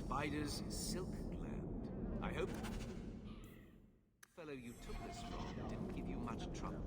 Spider's silk gland. I hope the fellow you took this from didn't give you much trouble.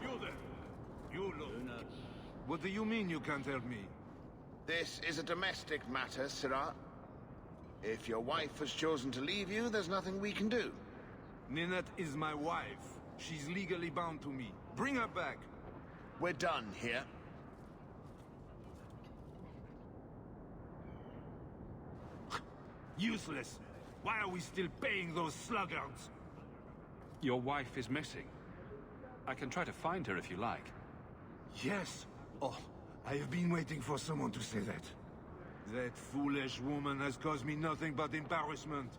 You there. You look. What do you mean you can't help me? This is a domestic matter, Sirrah. If your wife has chosen to leave you, there's nothing we can do. Ninette is my wife. She's legally bound to me. Bring her back. We're done here. Useless. Why are we still paying those sluggards? Your wife is missing. I can try to find her if you like. Yes. Oh, I have been waiting for someone to say that. That foolish woman has caused me nothing but embarrassment.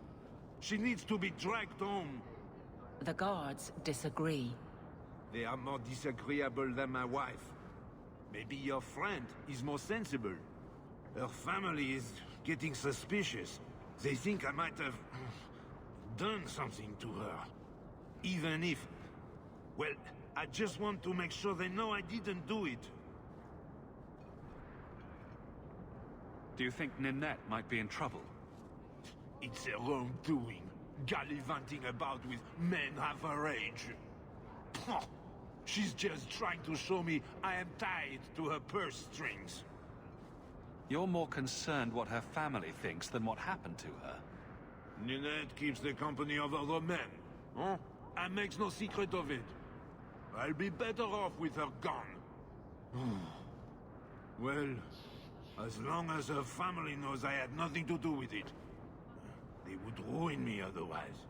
She needs to be dragged home. The guards disagree. They are more disagreeable than my wife. Maybe your friend is more sensible. Her family is getting suspicious. They think I might have done something to her. Even if... well, I just want to make sure they know I didn't do it. Do you think Ninette might be in trouble? It's her own doing. Gallivanting about with men half her age. She's just trying to show me I am tied to her purse strings. You're more concerned what her family thinks than what happened to her. Ninette keeps the company of other men. Huh? And makes no secret of it. I'll be better off with her gone. Well, as long as her family knows I had nothing to do with it. They would ruin me otherwise.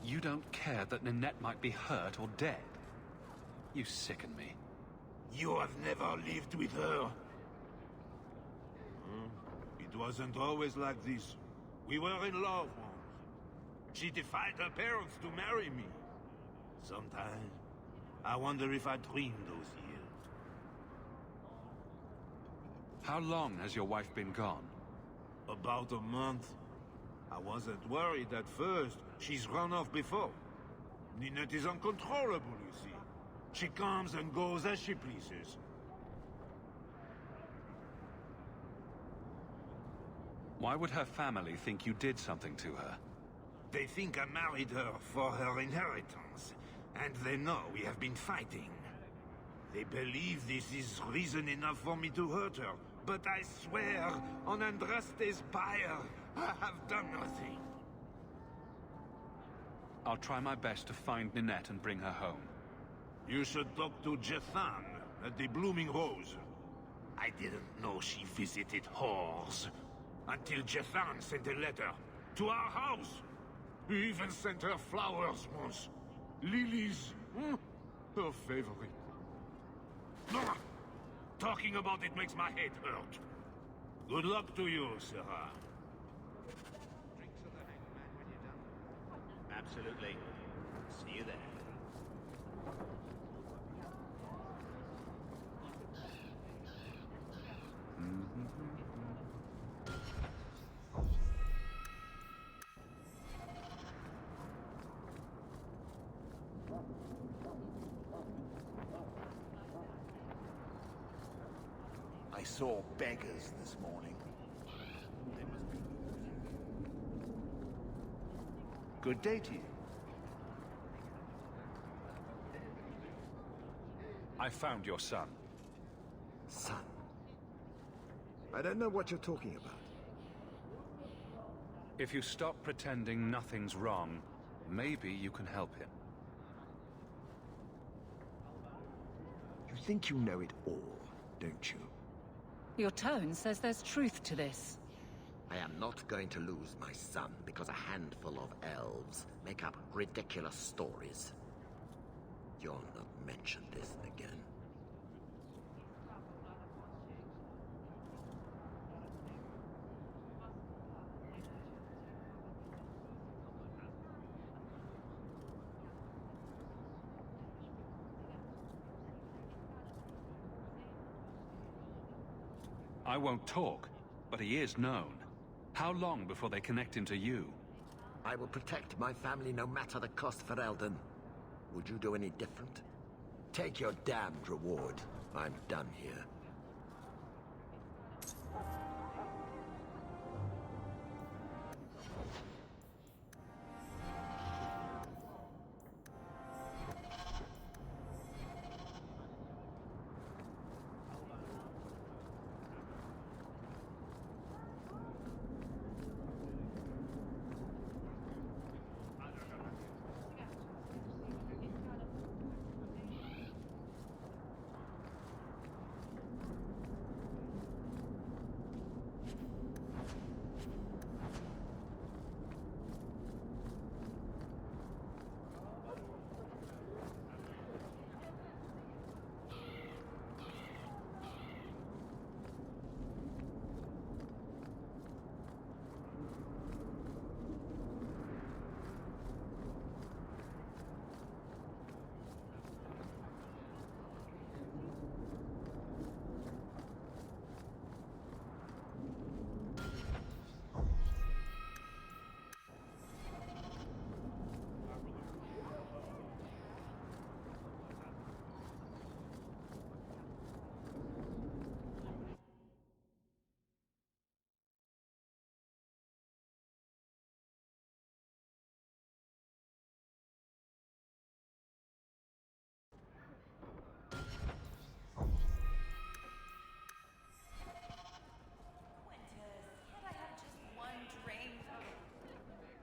You don't care that Ninette might be hurt or dead? You sicken me. You have never lived with her. It wasn't always like this. We were in love once. She defied her parents to marry me. Sometimes, I wonder if I dreamed those years. How long has your wife been gone? About a month. I wasn't worried at first. She's run off before. Ninette is uncontrollable, you see. She comes and goes as she pleases. Why would her family think you did something to her? They think I married her for her inheritance, and they know we have been fighting. They believe this is reason enough for me to hurt her, but I swear on Andraste's pyre, I have done nothing. I'll try my best to find Ninette and bring her home. You should talk to Jethan at the Blooming Rose. I didn't know she visited whores until Jethan sent a letter to our house. He even sent her flowers once. Lilies. Her favorite. Talking about it makes my head hurt. Good luck to you, Sarah. Absolutely. See you there. I saw beggars this morning. Good day to you. I found your son. Son? I don't know what you're talking about. If you stop pretending nothing's wrong, maybe you can help him. You think you know it all, don't you? Your tone says there's truth to this. I am not going to lose my son because a handful of elves make up ridiculous stories. You'll not mention this again. I won't talk, but he is known. How long before they connect him to you? I will protect my family no matter the cost for Eldon. Would you do any different? Take your damned reward. I'm done here.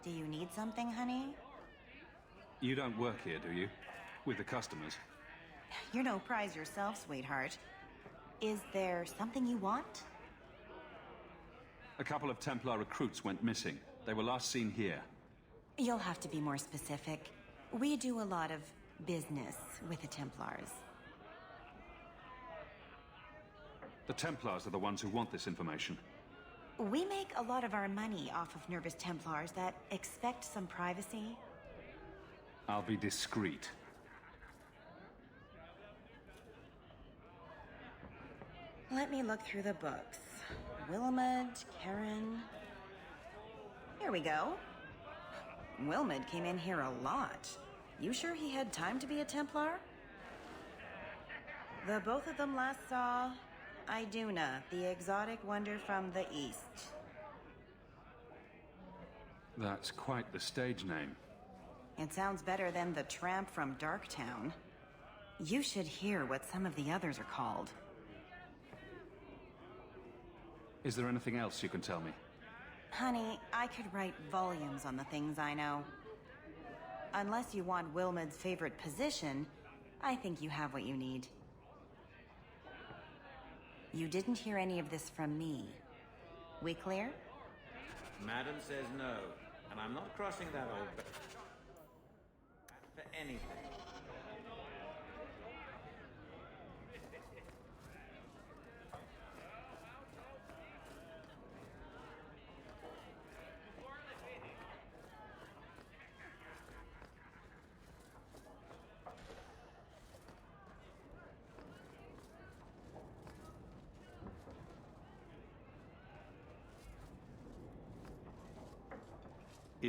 Do you need something, honey? You don't work here, do you? With the customers? You're no prize yourself, sweetheart. Is there something you want? A couple of Templar recruits went missing. They were last seen here. You'll have to be more specific. We do a lot of business with the Templars. The Templars are the ones who want this information. We make a lot of our money off of nervous Templars that expect some privacy. I'll be discreet. Let me look through the books. Wilmud, Karen... Here we go. Wilmud came in here a lot. You sure he had time to be a Templar? The both of them last saw Iduna, the exotic wonder from the east. That's quite the stage name. It sounds better than the tramp from Darktown. You should hear what some of the others are called. Is there anything else you can tell me? Honey, I could write volumes on the things I know. Unless you want Wilmud's favorite position, I think you have what you need. You didn't hear any of this from me. We clear? Madam says no, and I'm not crossing that old for anything.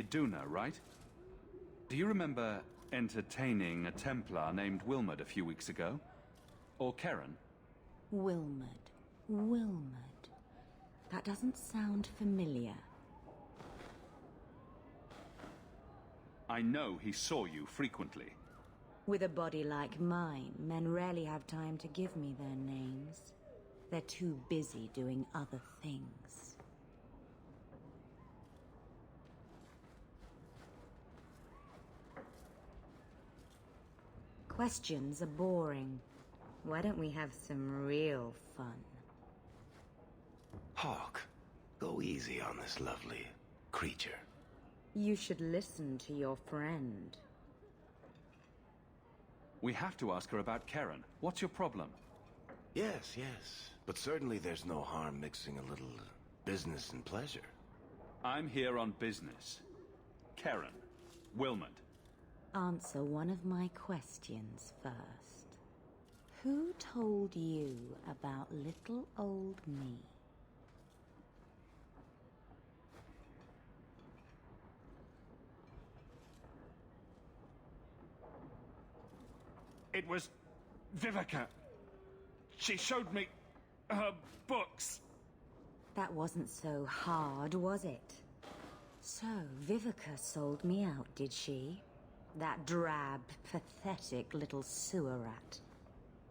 do know, right? Do you remember entertaining a Templar named Wilmot a few weeks ago? Or Karen? Wilmot. Wilmot. That doesn't sound familiar. I know he saw you frequently. With a body like mine, men rarely have time to give me their names. They're too busy doing other things. Questions are boring. Why don't we have some real fun? Hawk, go easy on this lovely creature. You should listen to your friend. We have to ask her about Karen. What's your problem? Yes, yes. But certainly there's no harm mixing a little business and pleasure. I'm here on business. Karen. Wilmot. Answer one of my questions first. Who told you about little old me? It was Vivica. She showed me her books. That wasn't so hard, was it? So, Vivica sold me out, did she? That drab, pathetic little sewer rat.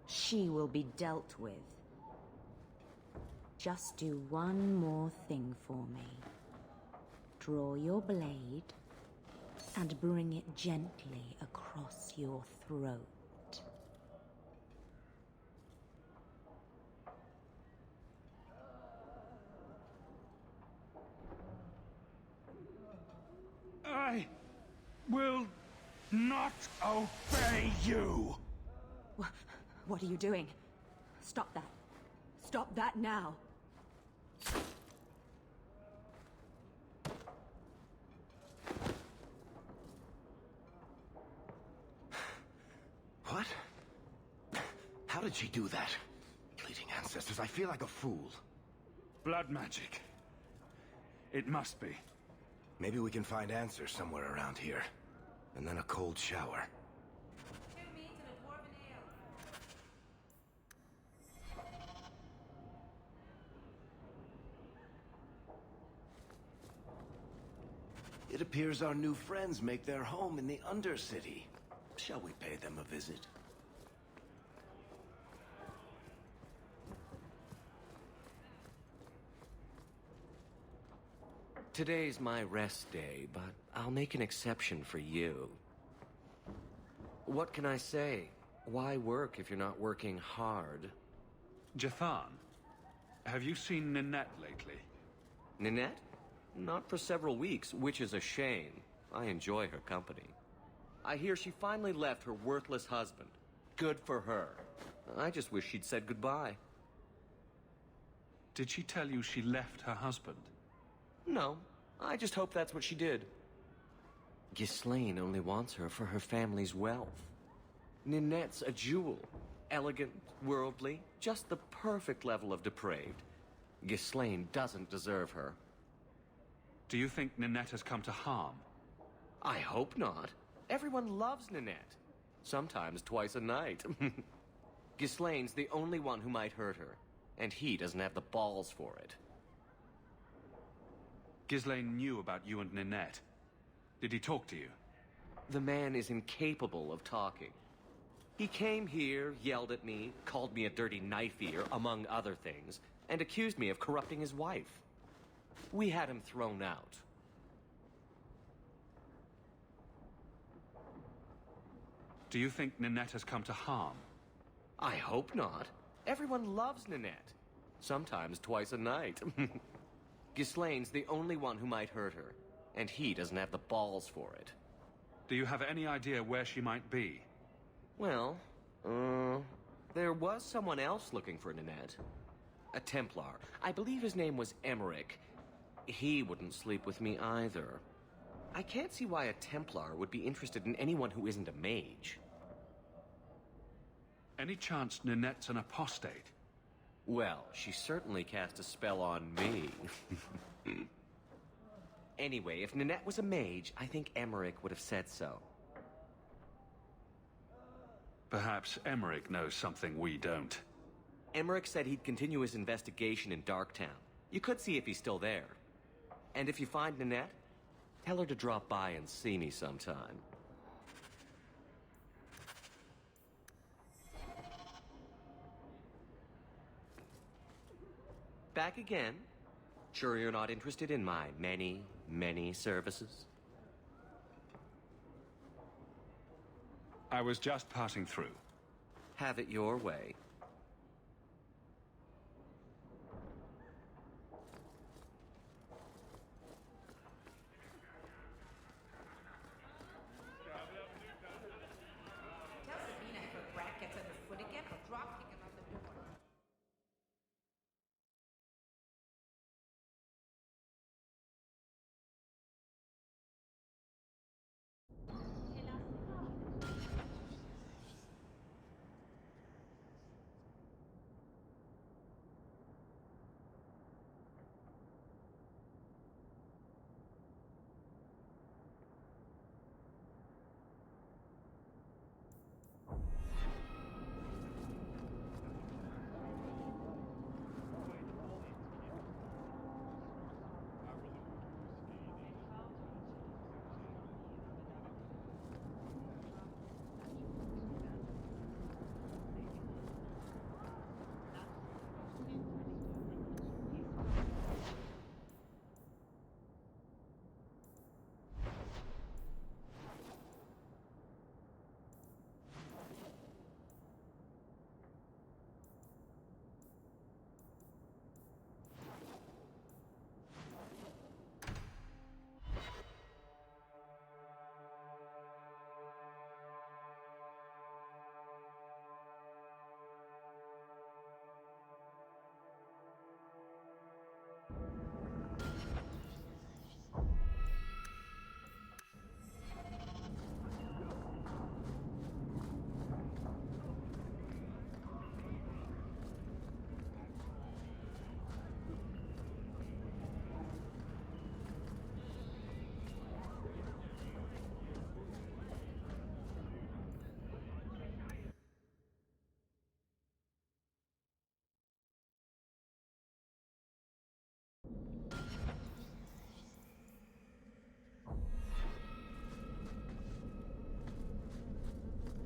She will be dealt with. Just do one more thing for me. Draw your blade and bring it gently across your throat. I will not obey you. What are you doing? Stop that. Stop that now. What? How did she do that? Bleeding ancestors, I feel like a fool. Blood magic. It must be. Maybe we can find answers somewhere around here. And then a cold shower. It appears our new friends make their home in the Undercity. Shall we pay them a visit? Today's my rest day, but I'll make an exception for you. What can I say? Why work if you're not working hard? Jathan, have you seen Ninette lately? Ninette? Not for several weeks, which is a shame. I enjoy her company. I hear she finally left her worthless husband. Good for her. I just wish she'd said goodbye. Did she tell you she left her husband? No, I just hope that's what she did. Ghislaine only wants her for her family's wealth. Ninette's a jewel. Elegant, worldly, just the perfect level of depraved. Ghislaine doesn't deserve her. Do you think Ninette has come to harm? I hope not. Everyone loves Ninette. Sometimes twice a night. Ghislaine's the only one who might hurt her, and he doesn't have the balls for it. Ghislaine knew about you and Ninette. Did he talk to you? The man is incapable of talking. He came here, yelled at me, called me a dirty knife-eater, among other things, and accused me of corrupting his wife. We had him thrown out. Do you think Ninette has come to harm? I hope not. Everyone loves Ninette. Sometimes twice a night. Ghislaine's the only one who might hurt her, and he doesn't have the balls for it. Do you have any idea where she might be? Well, there was someone else looking for Ninette. A Templar. I believe his name was Emmerich. He wouldn't sleep with me either. I can't see why a Templar would be interested in anyone who isn't a mage. Any chance Ninette's an apostate? Well, she certainly cast a spell on me. Anyway, if Nanette was a mage, I think Emmerich would have said so. Perhaps Emmerich knows something we don't. Emmerich said he'd continue his investigation in Darktown. You could see if he's still there. And if you find Nanette, tell her to drop by and see me sometime. Back again? Sure you're not interested in my many, many services? I was just passing through. Have it your way.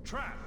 Trap!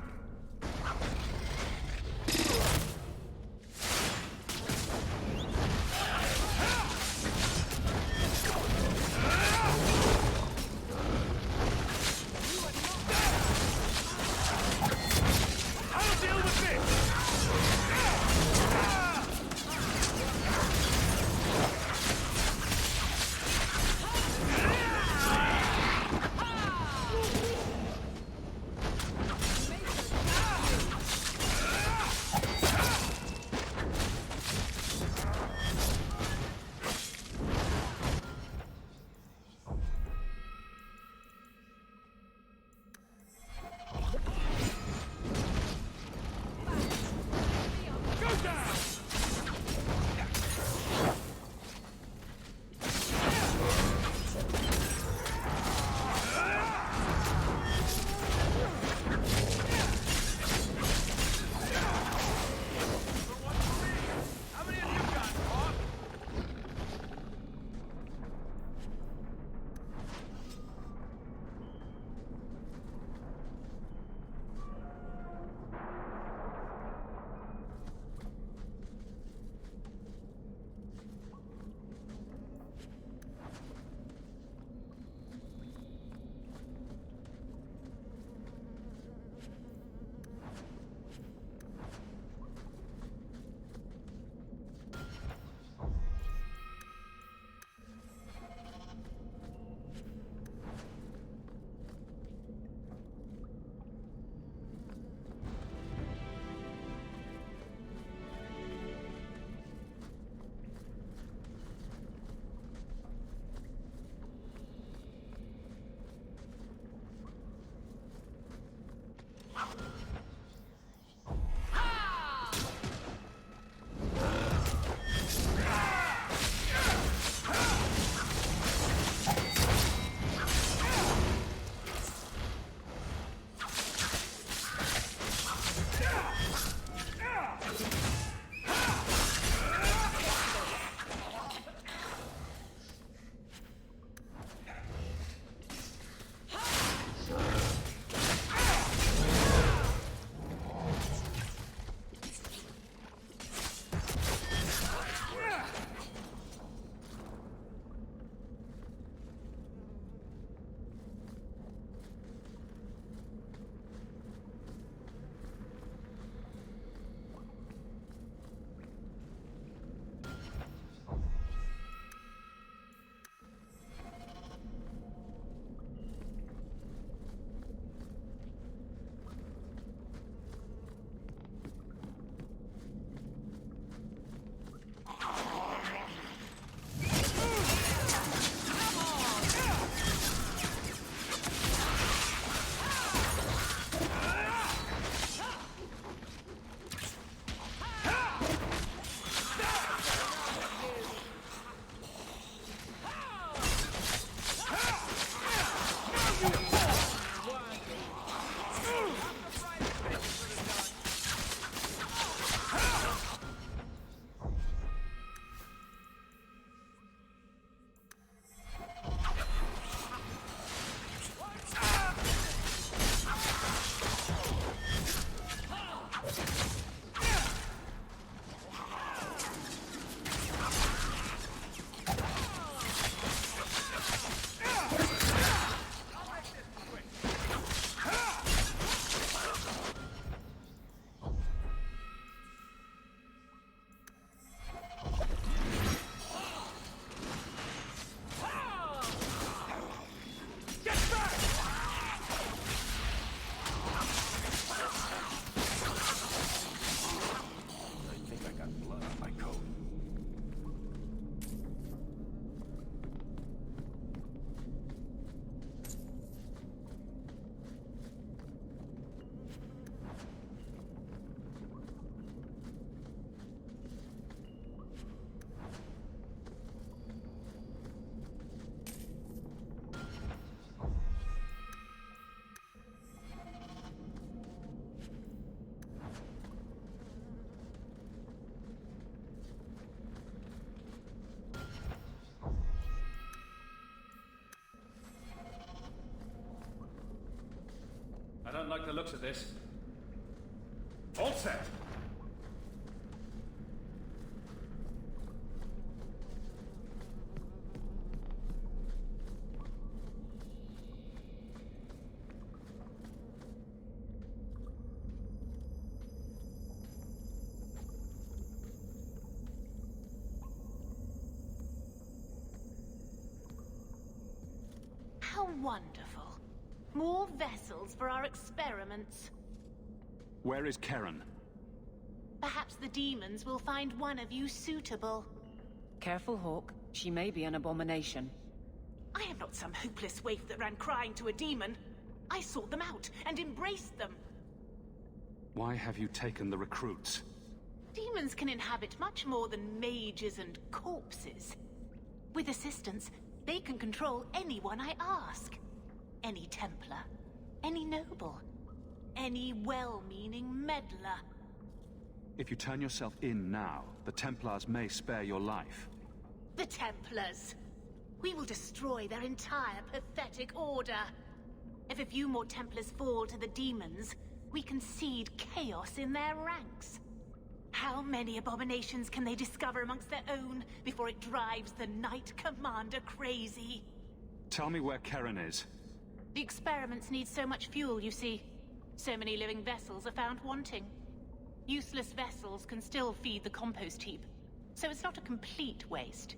don't like the looks of this. All set! How wonderful. More vessels for our experiments. Where is Karen? Perhaps the demons will find one of you suitable. Careful, Hawk. She may be an abomination. I am not some hopeless waif that ran crying to a demon. I sought them out and embraced them. Why have you taken the recruits? Demons can inhabit much more than mages and corpses. With assistance, they can control anyone I ask. Any Templar, any noble, any well-meaning meddler. If you turn yourself in now, the Templars may spare your life. The Templars! We will destroy their entire pathetic order. If a few more Templars fall to the demons, we can seed chaos in their ranks. How many abominations can they discover amongst their own before it drives the Knight Commander crazy? Tell me where Karen is. The experiments need so much fuel, you see. So many living vessels are found wanting. Useless vessels can still feed the compost heap, so it's not a complete waste.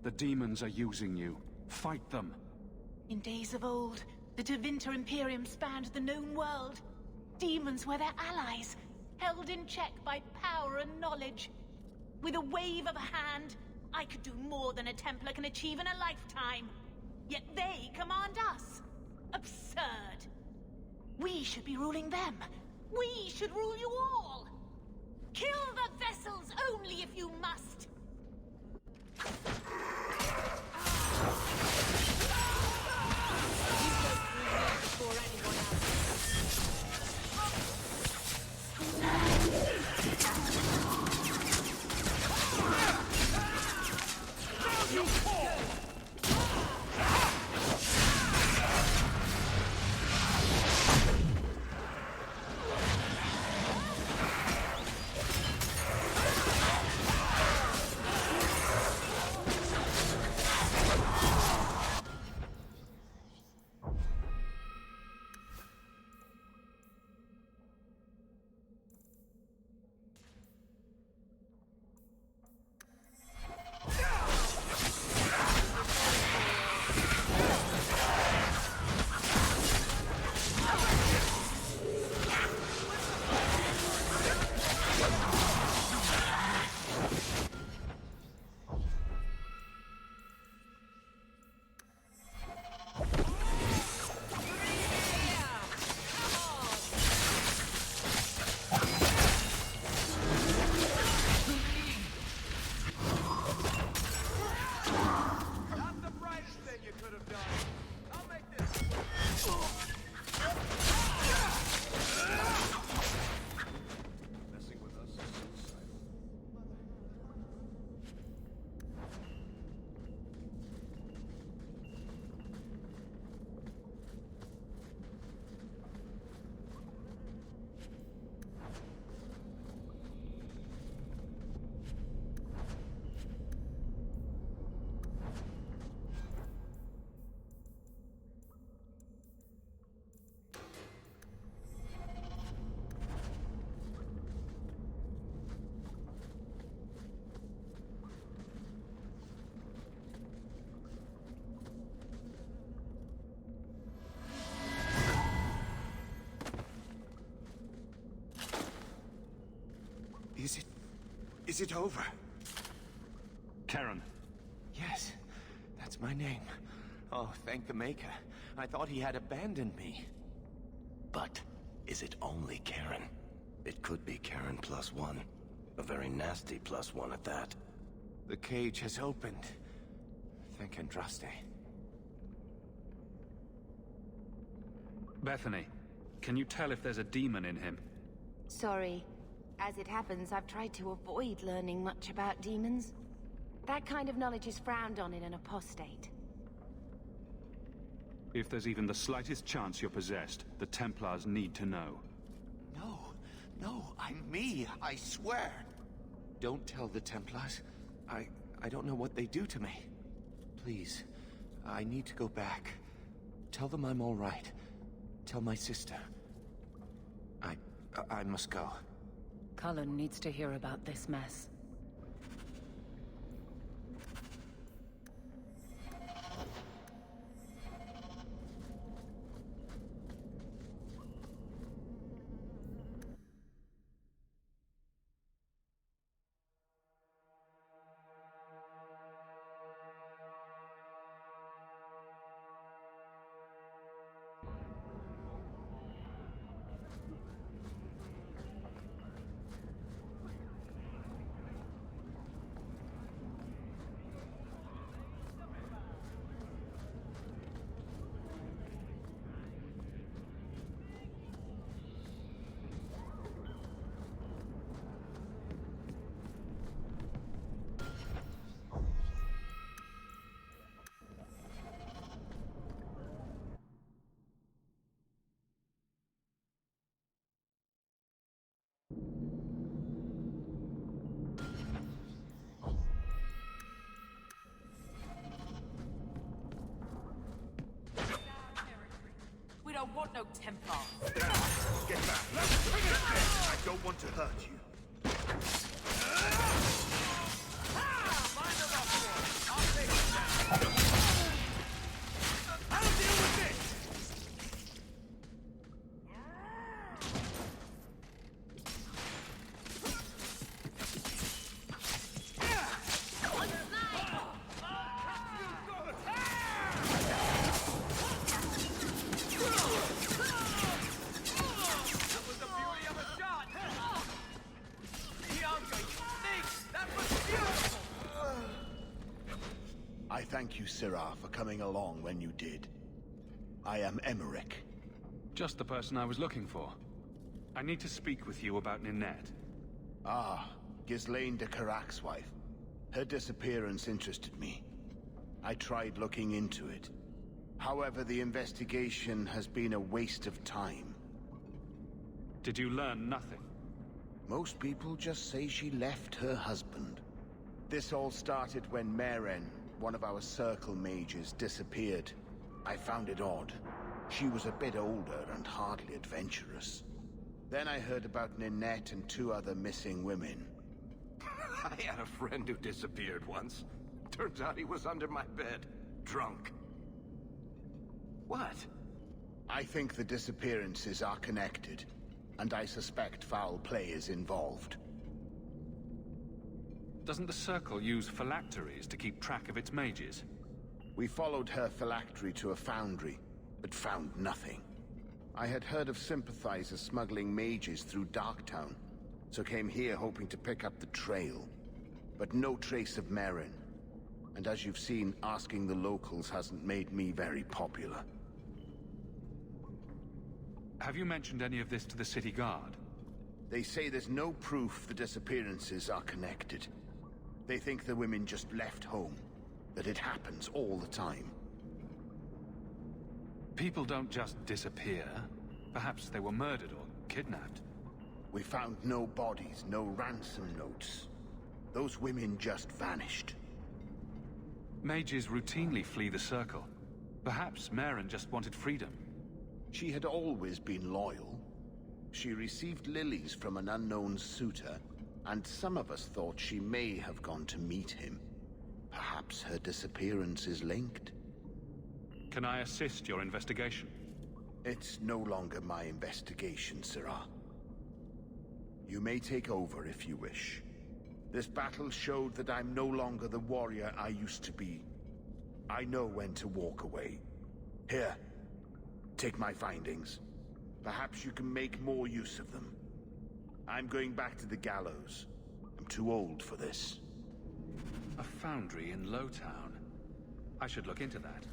The demons are using you. Fight them. In days of old, the Tevinter Imperium spanned the known world. Demons were their allies, held in check by power and knowledge. With a wave of a hand, I could do more than a Templar can achieve in a lifetime. Yet they command us. Absurd. We should be ruling them. We should rule you all. Kill the vessels only if you must. Is it over? Karen. Yes, that's my name. Oh, thank the Maker. I thought he had abandoned me. But is it only Karen? It could be Karen +1. A very nasty +1 at that. The cage has opened. Thank Andraste. Bethany, can you tell if there's a demon in him? Sorry. As it happens, I've tried to avoid learning much about demons. That kind of knowledge is frowned on in an apostate. If there's even the slightest chance you're possessed, the Templars need to know. No, I'm me, I swear. Don't tell the Templars. I don't know what they do to me. Please, I need to go back. Tell them I'm all right. Tell my sister. I must go. Cullen needs to hear about this mess. We don't want no Templars. Get back! I don't want to hurt you. I'll deal with this! I thank you, Syrah, for coming along when you did. I am Emmerich. Just the person I was looking for. I need to speak with you about Ninette. Ah, Ghislaine de Carac's wife. Her disappearance interested me. I tried looking into it. However, the investigation has been a waste of time. Did you learn nothing? Most people just say she left her husband. This all started when Meren, one of our Circle mages, disappeared. I found it odd. She was a bit older and hardly adventurous. Then I heard about Ninette and 2 other missing women. I had a friend who disappeared once. Turns out he was under my bed, drunk. What? I think the disappearances are connected, and I suspect foul play is involved. Doesn't the Circle use phylacteries to keep track of its mages? We followed her phylactery to a foundry, but found nothing. I had heard of sympathizers smuggling mages through Darktown, so came here hoping to pick up the trail. But no trace of Meren. And as you've seen, asking the locals hasn't made me very popular. Have you mentioned any of this to the city guard? They say there's no proof the disappearances are connected. They think the women just left home, that it happens all the time. People don't just disappear. Perhaps they were murdered or kidnapped. We found no bodies, no ransom notes. Those women just vanished. Mages routinely flee the Circle. Perhaps Meren just wanted freedom. She had always been loyal. She received lilies from an unknown suitor, and some of us thought she may have gone to meet him. Perhaps her disappearance is linked. Can I assist your investigation? It's no longer my investigation, Syrah. You may take over if you wish. This battle showed that I'm no longer the warrior I used to be. I know when to walk away. Here, take my findings. Perhaps you can make more use of them. I'm going back to the gallows. I'm too old for this. A foundry in Lowtown. I should look into that.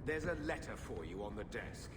There's a letter for you on the desk.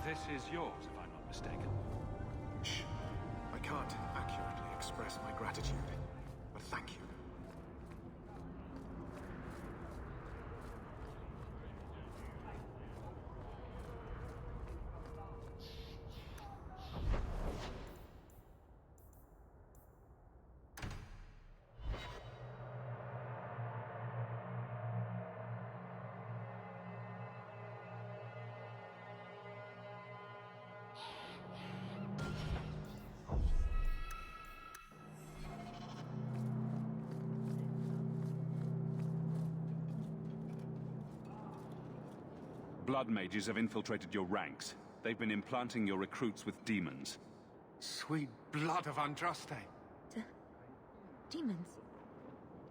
This is yours, if I'm not mistaken. Shh. I can't accurately express my gratitude, but thank you. Blood mages have infiltrated your ranks. They've been implanting your recruits with demons. Sweet blood of Andraste. Demons?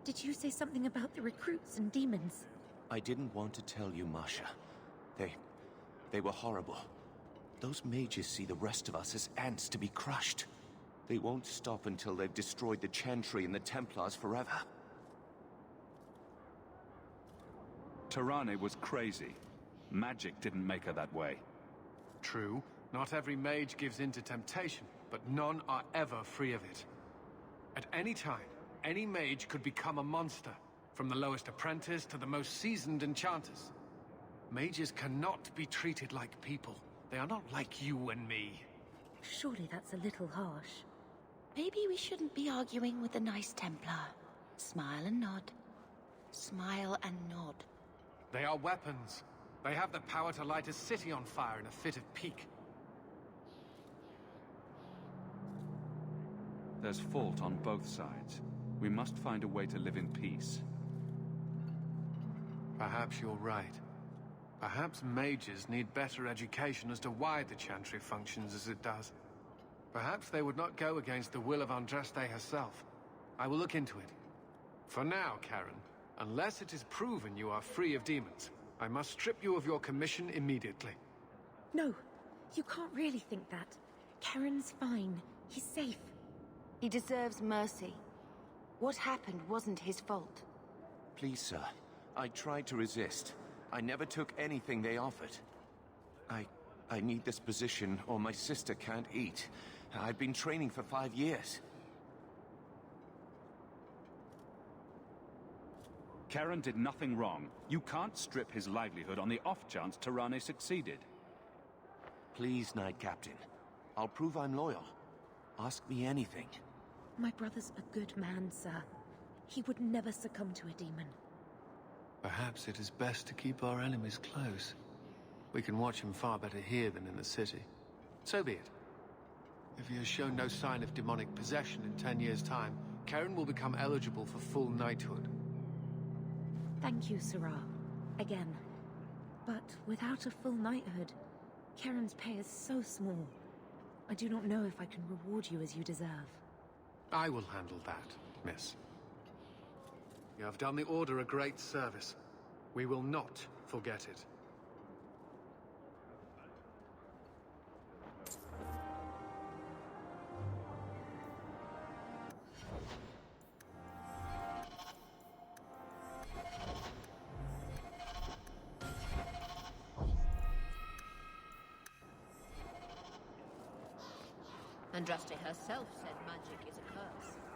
Did you say something about the recruits and demons? I didn't want to tell you, Masha. They were horrible. Those mages see the rest of us as ants to be crushed. They won't stop until they've destroyed the Chantry and the Templars forever. Tirane was crazy. Magic didn't make her that way. True. Not every mage gives in to temptation, but none are ever free of it. At any time, any mage could become a monster, from the lowest apprentice to the most seasoned enchanters. Mages cannot be treated like people. They are not like you and me. Surely that's a little harsh. Maybe we shouldn't be arguing with the nice Templar. Smile and nod. Smile and nod. They are weapons. They have the power to light a city on fire in a fit of pique. There's fault on both sides. We must find a way to live in peace. Perhaps you're right. Perhaps mages need better education as to why the Chantry functions as it does. Perhaps they would not go against the will of Andraste herself. I will look into it. For now, Karen, unless it is proven you are free of demons, I must strip you of your commission immediately. No, you can't really think that. Karen's fine. He's safe. He deserves mercy. What happened wasn't his fault. Please, sir. I tried to resist. I never took anything they offered. I need this position, or my sister can't eat. I've been training for 5 years. Karen did nothing wrong. You can't strip his livelihood on the off chance Tirane succeeded. Please, Knight Captain. I'll prove I'm loyal. Ask me anything. My brother's a good man, sir. He would never succumb to a demon. Perhaps it is best to keep our enemies close. We can watch him far better here than in the city. So be it. If he has shown no sign of demonic possession in 10 years' time, Karen will become eligible for full knighthood. Thank you, Sirrah. Again. But without a full knighthood, Karen's pay is so small. I do not know if I can reward you as you deserve. I will handle that, miss. You have done the Order a great service. We will not forget it. Andraste herself said magic is a curse.